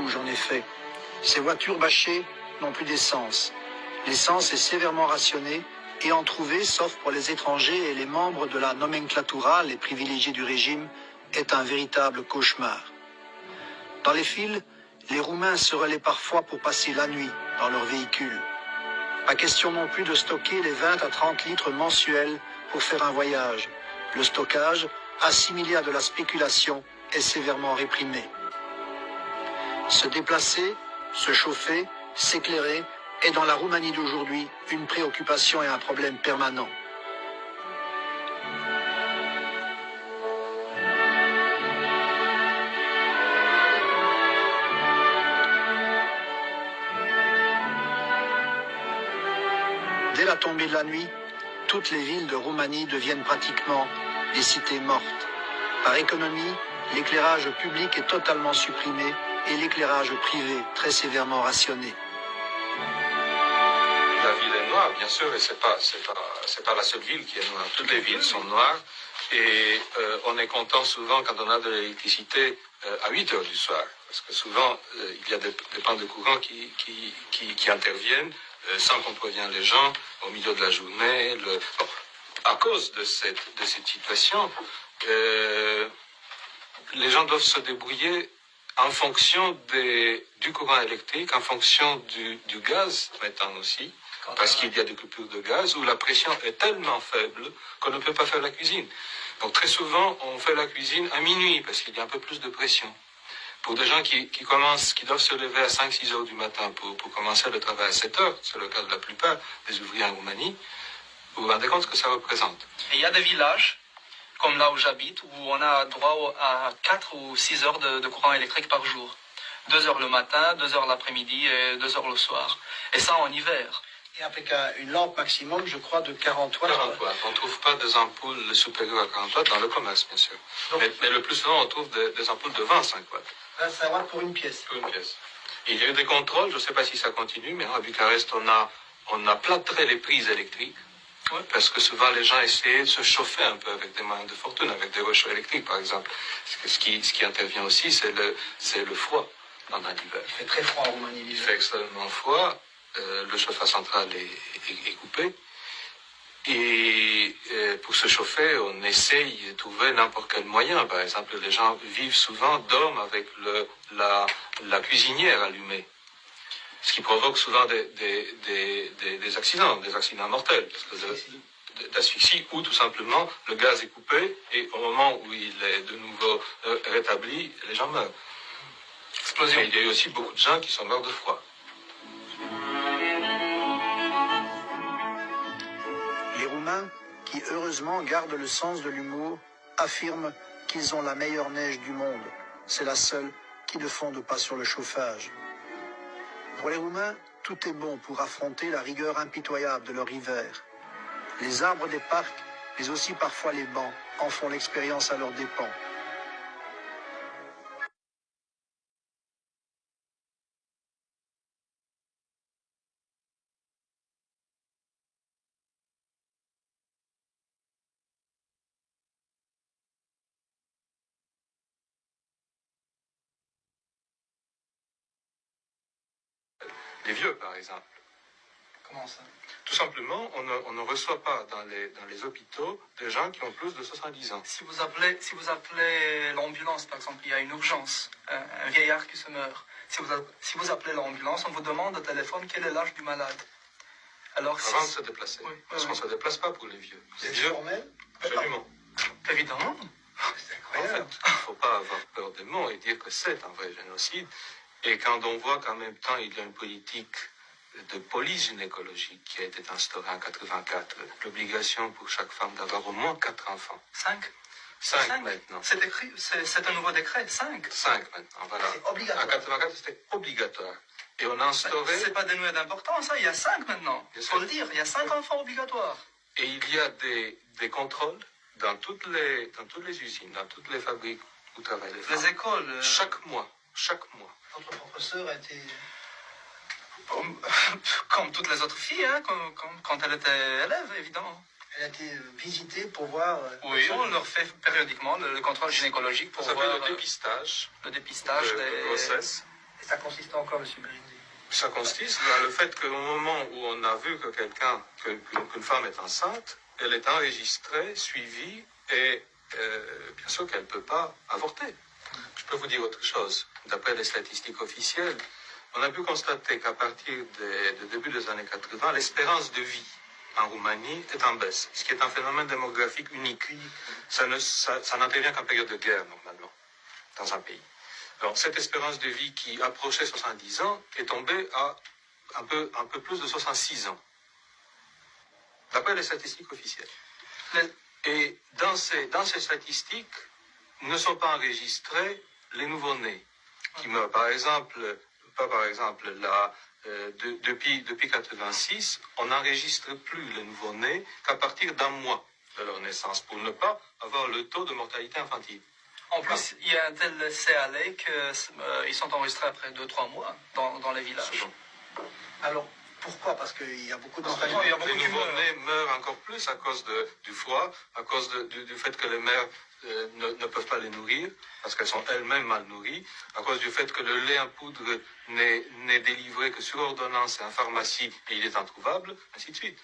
rouge, en effet. Ces voitures bâchées n'ont plus d'essence. L'essence est sévèrement rationnée et en trouver, sauf pour les étrangers et les membres de la nomenclatura, les privilégiés du régime, est un véritable cauchemar. Dans les files, les Roumains se relaient parfois pour passer la nuit dans leur véhicule. Pas question non plus de stocker les 20 à 30 litres mensuels pour faire un voyage. Le stockage, assimilé à de la spéculation, est sévèrement réprimé. Se déplacer, se chauffer, s'éclairer est dans la Roumanie d'aujourd'hui une préoccupation et un problème permanent. Dès la tombée de la nuit, toutes les villes de Roumanie deviennent pratiquement des cités mortes. Par économie, l'éclairage public est totalement supprimé et l'éclairage privé très sévèrement rationné. La ville est noire, bien sûr, et c'est pas la seule ville qui est noire. Toutes les villes sont noires et on est content souvent quand on a de l'électricité à 8 heures du soir. Parce que souvent, il y a des pannes de courant qui interviennent sans qu'on prévienne les gens au milieu de la journée. Bon, à cause de cette situation, les gens doivent se débrouiller en fonction du courant électrique, en fonction du gaz maintenant aussi, parce qu'il y a des coupures de gaz où la pression est tellement faible qu'on ne peut pas faire la cuisine. Donc très souvent, on fait la cuisine à minuit parce qu'il y a un peu plus de pression. Pour des gens qui doivent se lever à 5-6 heures du matin pour commencer le travail à 7 heures, c'est le cas de la plupart des ouvriers en Roumanie, vous vous rendez compte ce que ça représente. Et il y a des villages, comme là où j'habite, où on a droit à 4 ou 6 heures de courant électrique par jour. 2 heures le matin, 2 heures l'après-midi et 2 heures le soir. Et ça en hiver. Et avec une lampe maximum, je crois, de 40 watts. 40 watts. On ne trouve pas des ampoules supérieures à 40 watts dans le commerce, bien sûr. Donc, mais le plus souvent, on trouve des ampoules de 25 watts. 25 watts pour une pièce. Pour une pièce. Il y a eu des contrôles, je ne sais pas si ça continue, mais à Bucarest, on a plâtré les prises électriques. Ouais. Parce que souvent, les gens essayaient de se chauffer un peu avec des moyens de fortune, avec des rechauds électriques, par exemple. Ce qui intervient aussi, c'est le froid pendant l'hiver. Il fait très froid en Roumanie l'hiver. Il fait extrêmement froid. Le chauffage central est coupé. Et pour se chauffer, on essaye de trouver n'importe quel moyen. Par exemple, les gens dorment avec la cuisinière allumée. Ce qui provoque souvent des accidents mortels. D'asphyxie, ou tout simplement le gaz est coupé et au moment où il est de nouveau rétabli, les gens meurent. Explosion. Et il y a eu aussi beaucoup de gens qui sont morts de froid. Les Roumains, qui heureusement gardent le sens de l'humour, affirment qu'ils ont la meilleure neige du monde. C'est la seule qui ne fonde pas sur le chauffage. Pour les Roumains, tout est bon pour affronter la rigueur impitoyable de leur hiver. Les arbres des parcs, mais aussi parfois les bancs, en font l'expérience à leurs dépens. Les vieux, par exemple. Comment ça? Tout simplement, on ne reçoit pas dans les hôpitaux des gens qui ont plus de 70 ans. Si vous appelez l'ambulance, par exemple, il y a une urgence, un vieillard qui se meurt. Si vous appelez l'ambulance, on vous demande au téléphone quel est l'âge du malade. Alors, avant de se déplacer. Oui, parce qu'on ne se déplace pas pour les vieux. C'est formel? Absolument. Évidemment. C'est incroyable. En fait, il ne faut pas avoir peur des mots et dire que c'est un vrai génocide. Et quand on voit qu'en même temps, il y a une politique de police gynécologique qui a été instaurée en 1984, l'obligation pour chaque femme d'avoir au moins 4 enfants. 5 maintenant. C'est un nouveau décret, 5 maintenant, voilà. C'est obligatoire. En 1984, c'était obligatoire. Et on a instauré... C'est pas dénué d'importance, hein. Il y a 5 maintenant. Il faut le dire, il y a 5 enfants obligatoires. Et il y a des contrôles dans toutes les usines, dans toutes les fabriques où travaillent les femmes. Les écoles. Chaque mois. Votre propre sœur a été... Comme toutes les autres filles, hein, quand elle était élève, évidemment. Elle a été visitée pour voir... Oui, on leur fait périodiquement le contrôle gynécologique pour voir... Ça s'appelle le dépistage. Le dépistage de grossesse. Et ça consiste en quoi, M. Berindi? Ça consiste dans le fait qu'au moment où on a vu que qu'une femme est enceinte, elle est enregistrée, suivie, et bien sûr qu'elle ne peut pas avorter. Je peux vous dire autre chose. D'après les statistiques officielles, on a pu constater qu'à partir du début des années 80, l'espérance de vie en Roumanie est en baisse, ce qui est un phénomène démographique unique. Ça n'intervient qu'en période de guerre, normalement, dans un pays. Alors, cette espérance de vie qui approchait 70 ans est tombée à un peu plus de 66 ans, d'après les statistiques officielles. Et dans ces statistiques, ne sont pas enregistrés les nouveau-nés qui meurent. Par exemple, depuis 86, on n'enregistre plus les nouveau-nés qu'à partir d'un mois de leur naissance pour ne pas avoir le taux de mortalité infantile. En plus, il y a un tel laisser-aller qu'ils sont enregistrés après 2-3 mois dans les villages. Alors, pourquoi? Parce qu'il y a beaucoup d'enfants. Les nouveau-nés meurent encore plus à cause du froid, à cause du fait que les mères ne peuvent pas les nourrir, parce qu'elles sont elles-mêmes mal nourries, à cause du fait que le lait en poudre n'est délivré que sur ordonnance et en pharmacie, et il est introuvable, ainsi de suite.